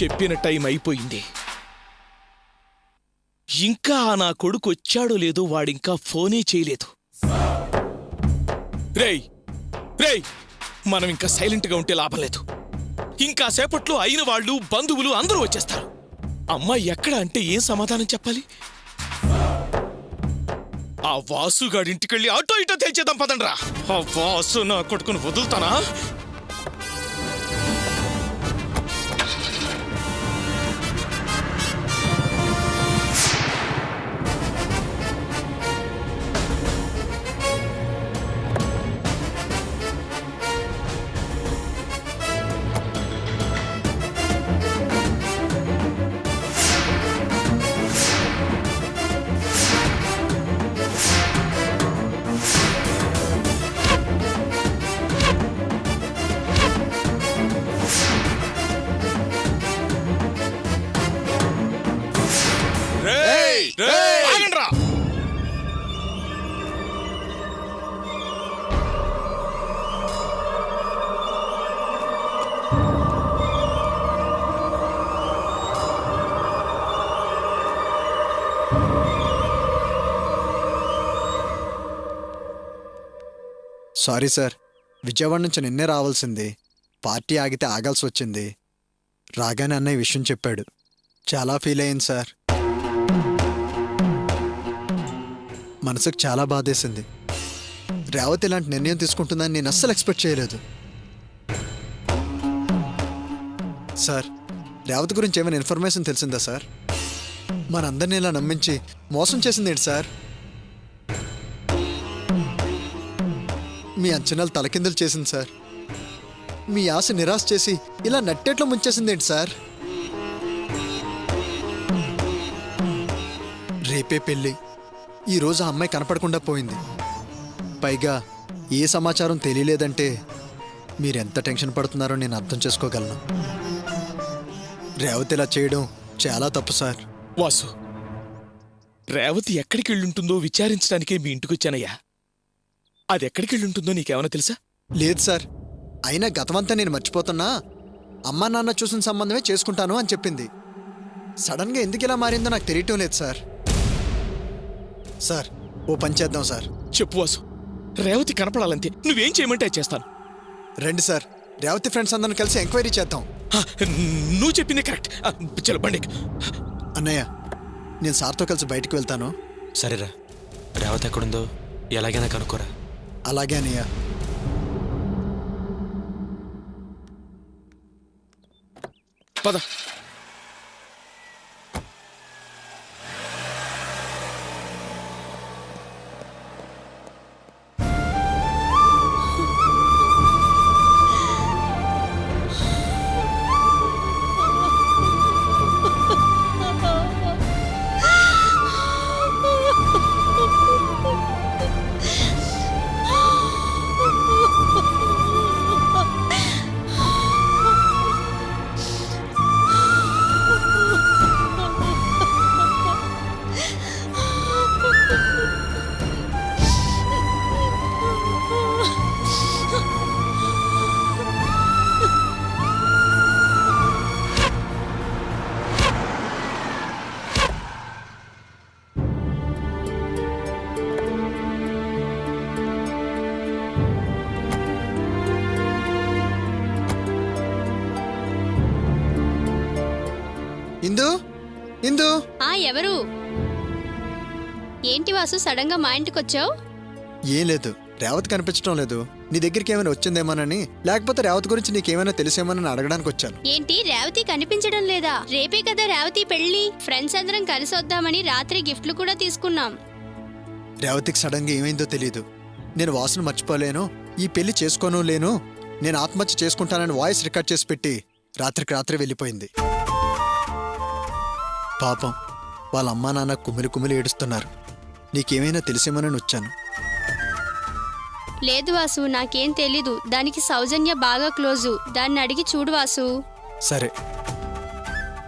చెప్పిన టైం అయిపోయింది. ఇంకా నా కొడుకు వచ్చాడో లేదో వాడింకా ఫోనే చేయలేదు. రేయ్ రేయ్, మనం ఇంకా సైలెంట్గా ఉంటే లాభం లేదు. ఇంకా సేపట్లో అయిన వాళ్ళు బంధువులు అందరూ వచ్చేస్తారు. అమ్మాయి ఎక్కడ అంటే ఏం సమాధానం చెప్పాలి? ఆ వాసుగాడింటికెళ్ళి అటో ఇటో తెచ్చేద్దాం పదండ్రా. ఆ వాసు నా కొడుకును వదులుతానా? సారీ సార్, విజయవాడ నుంచి నిన్నే రావాల్సింది. పార్టీ ఆగితే ఆగాల్సి వచ్చింది. రాగానే అన్నయ్య విషయం చెప్పాడు. చాలా ఫీల్ అయ్యింది సార్. మనసుకు చాలా బాధేసింది. రేవతి ఇలాంటి నిర్ణయం తీసుకుంటుందని నేను అస్సలు ఎక్స్పెక్ట్ చేయలేదు. సార్, రేవతి గురించి ఏమైనా ఇన్ఫర్మేషన్ తెలిసిందా సార్? మనందరినీ ఇలా నమ్మించి మోసం చేసింది ఏంటి సార్? మీ అంచనాలు తలకిందులు చేసింది సార్. మీ ఆశ నిరాశ చేసి ఇలా నట్టేట్లో ముంచేసింది ఏంటి సార్? రేపే పెళ్ళి. ఈరోజు ఆ అమ్మాయి కనపడకుండా పోయింది. పైగా ఏ సమాచారం తెలియలేదంటే మీరెంత టెన్షన్ పడుతున్నారో నేను అర్థం చేసుకోగలను. రేవతి ఇలా చేయడం చాలా తప్పు సార్. వాసు, రేవతి ఎక్కడికి వెళ్ళుంటుందో విచారించడానికే మీ ఇంటికి వచ్చానయ్యా. అది ఎక్కడికి వెళ్ళుంటుందో నీకేమైనా తెలుసా? లేదు సార్, అయినా గతమంతా నేను మర్చిపోతున్నా. అమ్మా నాన్న చూసిన సంబంధమే చేసుకుంటాను అని చెప్పింది. సడన్గా ఎందుకు ఇలా మారిందో నాకు తెలియటం లేదు సార్. సార్, ఓ పని చేద్దాం సార్. చెప్పు వాసు, రేవతి కనపడాలంతే. నువ్వేం చేయమంటే అది చేస్తాను. రండి సార్, రేవతి ఫ్రెండ్స్ అందరిని కలిసి ఎంక్వైరీ చేద్దాం. నువ్వు చెప్పింది కరెక్ట్. చలో బండి. అన్నయ్య, నేను సార్తో కలిసి బయటికి వెళ్తాను. సరేరా, రేవతి ఎక్కడుందో ఎలాగైనా కనుక్కోరా. అలాగే అన్నయ్య. పద. ఇందు, ఇందు. ఎవరు? ఏంటి వాసు, సడన్ గా మా ఇంటికి వచ్చావు? ఏం లేదు, రేవతి కనిపించడం లేదు. నీ దగ్గరికి ఏమైనా వచ్చిందేమోనని, లేకపోతే రేవతి గురించి నీకేమైనా తెలిసేమోనని అడగడానికి వచ్చాను. ఏంటి, రేవతి కనిపించడం లేదా? రేపే కదా రేవతి పెళ్లి. ఫ్రెండ్స్ అందరం కలిసి వద్దామని రాత్రి గిఫ్ట్లు కూడా తీసుకున్నాం. రేవతికి సడన్ గా ఏమైందో తెలీదు. నేను వాసును మర్చిపోలేను, ఈ పెళ్లి చేసుకోను లేను, నేను ఆత్మహత్య చేసుకుంటానని వాయిస్ రికార్డ్ చేసి పెట్టి రాత్రికి రాత్రి వెళ్ళిపోయింది. పాపం, వాళ్ళ అమ్మా నాన్న కుమిలి కుమిలి ఏడుస్తున్నారు. నీకేమైనా తెలిసేమోనని వచ్చాను. లేదు వాసు, నాకేం తెలీదు. దానికి సౌజన్య బాగా క్లోజు. దాన్ని అడిగి చూడు వాసు. సరే,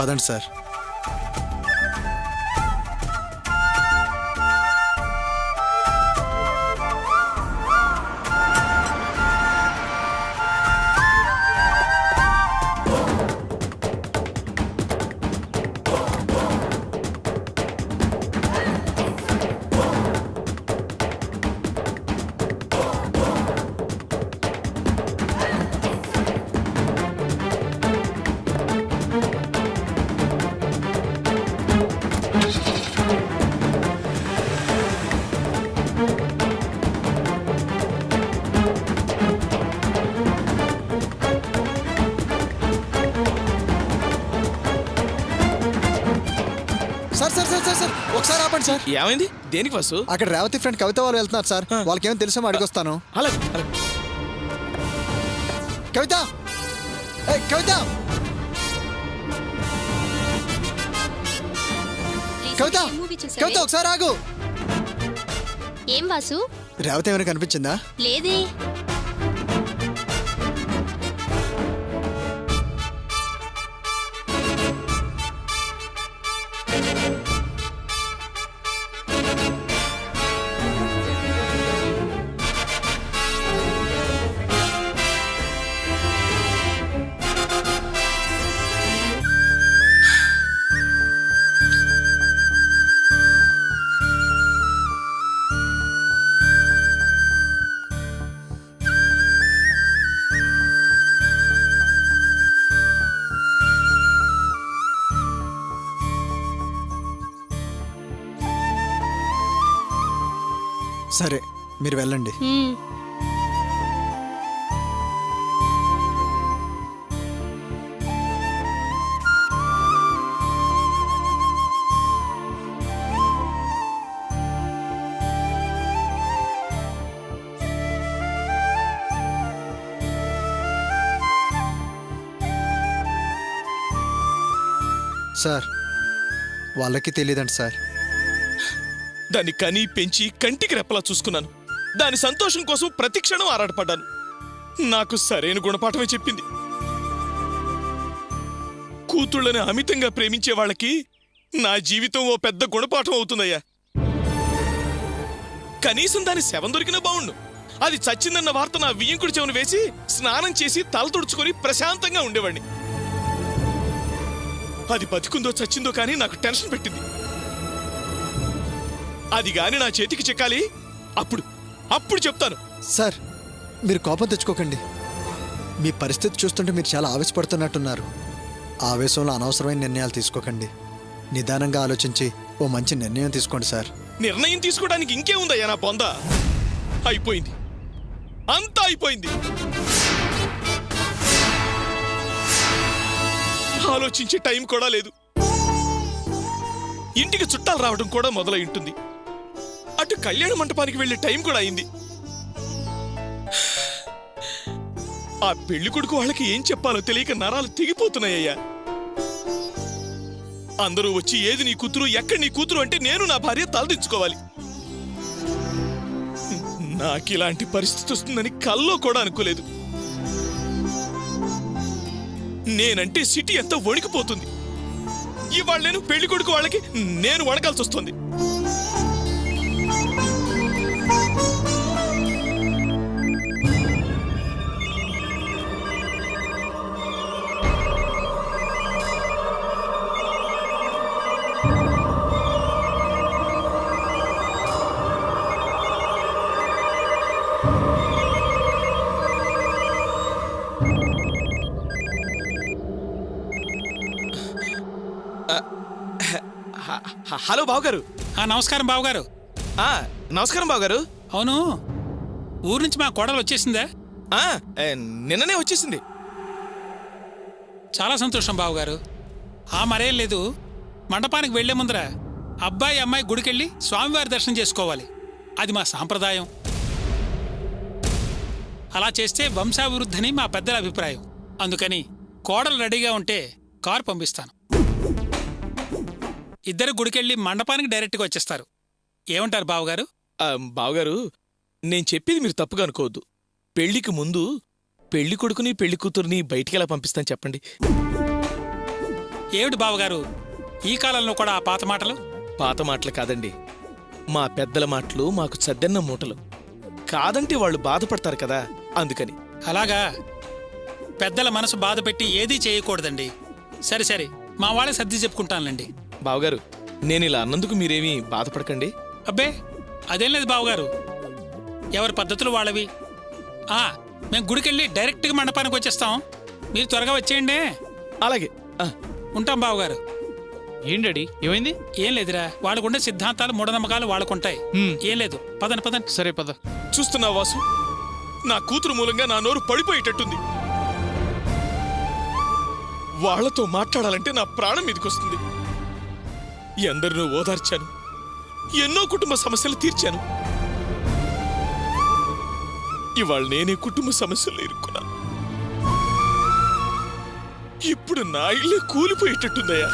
పదండి సార్. సార్ సార్ ఒకసారి ఆపండి సార్. ఏమైంది? దేనికి వాసు? అక్కడ రేవతి ఫ్రెండ్ కవిత వాళ్ళు వెళ్తున్నారు సార్. వాళ్ళకి ఏమైనా తెలుసో అడిగొస్తాను. అలాగే అలాగే. కవిత, ఏయ్ కవిత, కవిత, కవిత ఒకసారి ఆగు. ఏం వాసు? రేవతి ఏమైనా కనిపించిందా? లేదే. సరే మీరు వెళ్ళండి. సార్ వాళ్ళకి తెలియదండి సార్. దాన్ని కని పెంచి కంటికి రెప్పలా చూసుకున్నాను. దాని సంతోషం కోసం ప్రతి క్షణం ఆరాటపడ్డాను. నాకు సరైన గుణపాఠమే చెప్పింది. కూతుళ్ళని అమితంగా ప్రేమించే వాళ్ళకి నా జీవితం ఓ పెద్ద గుణపాఠం అవుతుందయ్యా. కనీసం దాని శవం దొరికిన బావుండు. అది చచ్చిందన్న వార్త నా వియ్యంకుడి చెవును వేసి స్నానం చేసి తల తుడుచుకొని ప్రశాంతంగా ఉండేవాడిని. అది బతికుందో చచ్చిందో కానీ నాకు టెన్షన్ పెట్టింది. అది గాని నా చేతికి చిక్కాలి, అప్పుడు చెప్తాను. సార్ మీరు కోపం తెచ్చుకోకండి. మీ పరిస్థితి చూస్తుంటే మీరు చాలా ఆవేశపడుతున్నట్టున్నారు. ఆవేశంలో అనవసరమైన నిర్ణయాలు తీసుకోకండి. నిదానంగా ఆలోచించి ఓ మంచి నిర్ణయం తీసుకోండి సార్. నిర్ణయం తీసుకోవడానికి ఇంకేముందయ్యా నా పొంద? అయిపోయింది, అంతా అయిపోయింది. ఆలోచించే టైం కూడా లేదు. ఇంటికి చుట్టాలు రావడం కూడా మొదలై ఉంటుంది. అటు కళ్యాణ మంటపానికి వెళ్లే టైం కూడా అయింది. ఆ పెళ్లి కొడుకు వాళ్ళకి ఏం చెప్పాలో తెలియక నరాలు తెగిపోతున్నాయ్యా. అందరూ వచ్చి ఏది నీ కూతురు, ఎక్కడ నీ కూతురు అంటే నేను నా భార్య తలదించుకోవాలి. నాకు ఇలాంటి పరిస్థితి వస్తుందని కల్లో కూడా అనుకోలేదు. నేనంటే సిటీ అంతా వణికిపోతుంది. ఇవాళ నేను పెళ్లి కొడుకు వాళ్ళకి నేను వణకాల్సి వస్తుంది. హలో బావగారు. నమస్కారం బావగారు. నమస్కారం బావగారు. అవును, ఊరు నుంచి మా కోడలు వచ్చేసిందా? నిన్ననే వచ్చేసింది. చాలా సంతోషం బావగారు. మరేం లేదు, మండపానికి వెళ్లే ముందర అబ్బాయి అమ్మాయి గుడికెళ్ళి స్వామివారి దర్శనం చేసుకోవాలి. అది మా సాంప్రదాయం. అలా చేస్తే వంశాభివృద్ధిని మా పెద్దల అభిప్రాయం. అందుకని కోడలు రెడీగా ఉంటే కారు పంపిస్తాను. ఇద్దరు గుడికెళ్ళి మండపానికి డైరెక్ట్గా వచ్చేస్తారు. ఏమంటారు బావగారు? బావగారు, నేను చెప్పేది మీరు తప్పుగా అనుకోవద్దు. పెళ్లికి ముందు పెళ్లి కొడుకుని పెళ్లి కూతుర్ని బయటికి ఎలా పంపిస్తాను చెప్పండి. ఏమిటి బావగారు ఈ కాలంలో కూడా ఆ పాత మాటలు? పాత మాటలు కాదండి, మా పెద్దల మాటలు మాకు చద్దెన్న మూటలు. కాదంటే వాళ్ళు బాధపడతారు కదా, అందుకని. అలాగా? పెద్దల మనసు బాధ పెట్టి ఏదీ చేయకూడదండి. సరే సరే, మా వాళ్ళకి సర్ది చెప్పుకుంటానులేండి. బావగారు, నేను ఇలా అన్నందుకు మీరేమీ బాధపడకండి. అబ్బే అదేం లేదు బావగారు, ఎవరి పద్ధతులు వాళ్ళవి. మేము గుడికెళ్ళి డైరెక్ట్గా మండపానికి వచ్చేస్తాం. మీరు త్వరగా వచ్చేయండి. అలాగే, ఉంటాం బావగారు. ఏం డాడీ, ఏమైంది? ఏం లేదురా, వాళ్ళకుండే సిద్ధాంతాలు మూఢనమ్మకాలు వాళ్ళకుంటాయి. ఏం లేదు, పదండి పదండి. సరే పద. చూస్తున్నా వాసు, నా కూతురు మూలంగా నా నోరు పడిపోయేటట్టుంది. వాళ్లతో మాట్లాడాలంటే నా ప్రాణం మీదకొస్తుంది. ఎందరినో ఓదార్చాను, ఎన్నో కుటుంబ సమస్యలు తీర్చాను. ఇవాళ నేనే కుటుంబ సమస్యలు ఇరుక్కున్నాను. ఇప్పుడు నా ఇల్లే కూలిపోయేటట్టుందయ్యా.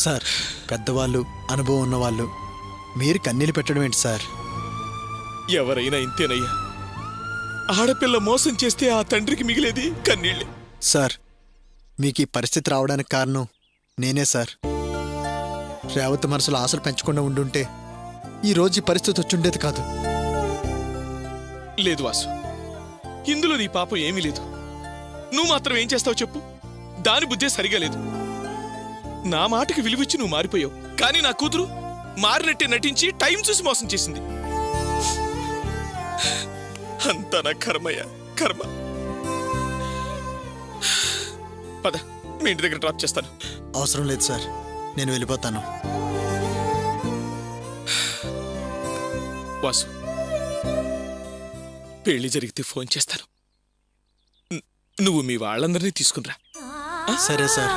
సార్, పెద్దవాళ్ళు, అనుభవం ఉన్నవాళ్ళు, మీరు కన్నీళ్ళు పెట్టడం ఏంటి సార్? ఎవరైనా ఇంతేనయ్యా. ఆడపిల్ల మోసం చేస్తే ఆ తండ్రికి మిగిలేది కన్నీళ్ళే. సార్, మీకు ఈ పరిస్థితి రావడానికి కారణం నేనే సార్. రేవతి మనసులో ఆశలు పెంచకుండా ఉండుంటే ఈరోజు ఈ పరిస్థితి వచ్చుండేది కాదు. లేదు వాసు, ఇందులో నీ పాపం ఏమీ లేదు. నువ్వు మాత్రం ఏం చేస్తావు చెప్పు? దాని బుద్ధే సరిగా లేదు. నా మాటకి విలువిచ్చి నువ్వు మారిపోయావు, కానీ నా కూతురు మారినట్టే నటించి టైం చూసి మోసం చేసింది. అంతా నా కర్మయ్య, కర్మ. పద, మీ ఇంటి దగ్గర డ్రాప్ చేస్తాను. అవసరం లేదు సార్, నేను వెళ్ళిపోతాను. వాసు, పెళ్లి జరిగితే ఫోన్ చేస్తాను. నువ్వు మీ వాళ్ళందరినీ తీసుకునిరా. సరే సార్.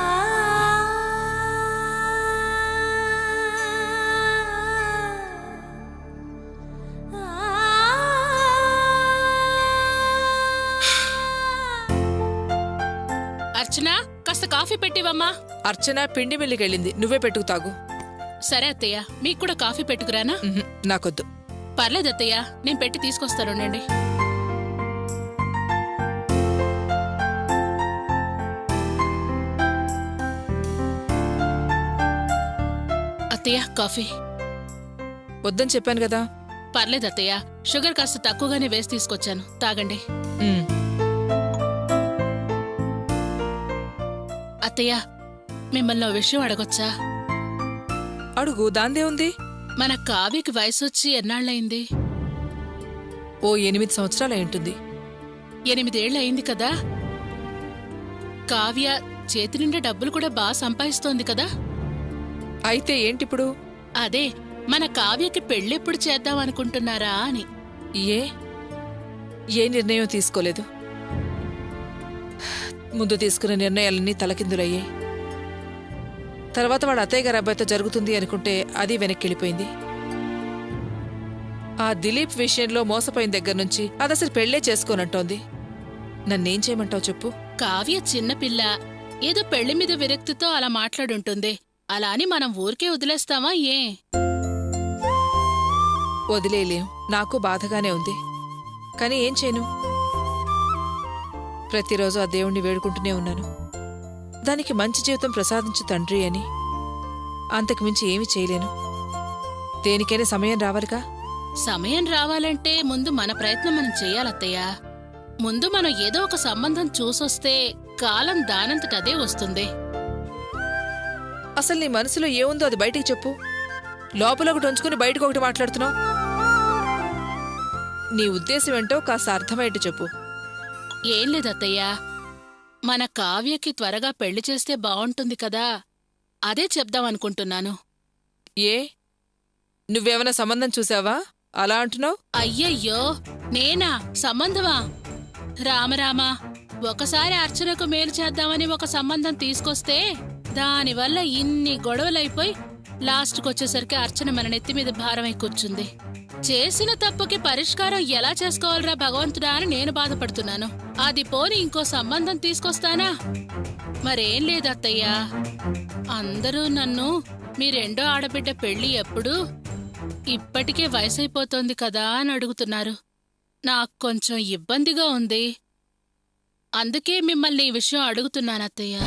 అర్చన, కాస్త కాఫీ పెట్టివమ్మా. అర్చన పిండి మిల్లికెళ్ళింది, నువ్వే పెట్టుకు తాగు. సరే అత్తయ్య, మీకు కూడా కాఫీ పెట్టుకురానా? నాకొద్దు. పర్లేదు అత్తయ్య, నేను పెట్టి తీసుకొస్తానుండండి. అత్తయ్య, కాఫీ. వద్దని చెప్పాను కదా. పర్లేదు అత్తయ్య, షుగర్ కాస్త తక్కువగానే వేసి తీసుకొచ్చాను, తాగండి. ఉమ్. అత్తయ్య, మిమ్మల్ని ఓ విషయం అడగొచ్చా? అడుగు, దాందే ఉంది. మన కావ్యకి వయసొచ్చి ఎన్నాళ్ళయింది? ఓ 8 సంవత్సరాలు అయింటుంది. 8 ఏళ్ళు అయింది కదా. కావ్య చేతి నిండా డబ్బులు కూడా బాగా సంపాదిస్తోంది కదా. అయితే ఏంటిప్పుడు? అదే, మన కావ్యకి పెళ్ళెప్పుడు చేద్దాం అనుకుంటున్నారా అని. ఏ నిర్ణయం తీసుకోలేదు. ముందు తీసుకున్న నిర్ణయాలన్నీ తలకిందులయ్యాయి. తర్వాత వాడు అత్తయ్య గారి అబ్బాయితో జరుగుతుంది అనుకుంటే అది వెనక్కిళ్ళిపోయింది. ఆ దిలీప్ విషయంలో మోసపోయిన దగ్గర నుంచి అదసలు పెళ్లే చేసుకోనంటోంది. నన్నేం చేయమంటావు చెప్పు? కావ్య చిన్నపిల్ల, ఏదో పెళ్లి మీద విరక్తితో అలా మాట్లాడుంటుంది. అలా అని మనం ఊరికే వదిలేస్తావా? ఏ వదిలేయలేం. నాకు బాధగానే ఉంది, కానీ ఏం చేయను? ప్రతిరోజు ఆ దేవుణ్ణి వేడుకుంటూనే ఉన్నాను, దానికి మంచి జీవితం ప్రసాదించు తండ్రి అని. అంతకుమించి ఏమీ చేయలేను. దేనికైనా సమయం రావాలిగా. సమయం రావాలంటే ముందు మన ప్రయత్నం మనం చెయ్యాలత్తయ్య. ముందు మనం ఏదో ఒక సంబంధం చూసొస్తే కాలం దానంతటదే వస్తుంది. అసలు నీ మనసులో ఏముందో అది బయటికి చెప్పు. లోపల ఒకటి ఉంచుకుని బయటకు ఒకటి మాట్లాడుతున్నావు. నీ ఉద్దేశం ఏంటో కాస్త అర్థమయ్యేట్టు చెప్పు. ఏం లేదత్తయ్యా, మన కావ్యకి త్వరగా పెళ్లి చేస్తే బావుంటుంది కదా, అదే చెప్దామనుకుంటున్నాను. ఏ, నువ్వేమైనా సంబంధం చూసావా అలా అంటున్నావు? అయ్యయ్యో, నేనా? సంబంధమా? రామరామా, ఒకసారి అర్చనకు మేలు చేద్దామని ఒక సంబంధం తీసుకొస్తే దానివల్ల ఇన్ని గొడవలైపోయి లాస్ట్కొచ్చేసరికి అర్చన మన నెత్తి మీద భారమై కూర్చుంది. చేసిన తప్పుకి పరిష్కారం ఎలా చేసుకోవాలరా భగవంతుడా అని నేను బాధపడుతున్నాను. అది పోని ఇంకో సంబంధం తీసుకొస్తానా? మరేం లేదత్తయ్యా, అందరూ నన్ను మీ రెండో ఆడబిడ్డ పెళ్లి ఎప్పుడు, ఇప్పటికే వయసైపోతోంది కదా అని అడుగుతున్నారు. నాకు కొంచెం ఇబ్బందిగా ఉంది, అందుకే మిమ్మల్ని ఈ విషయం అడుగుతున్నానత్తయ్యా.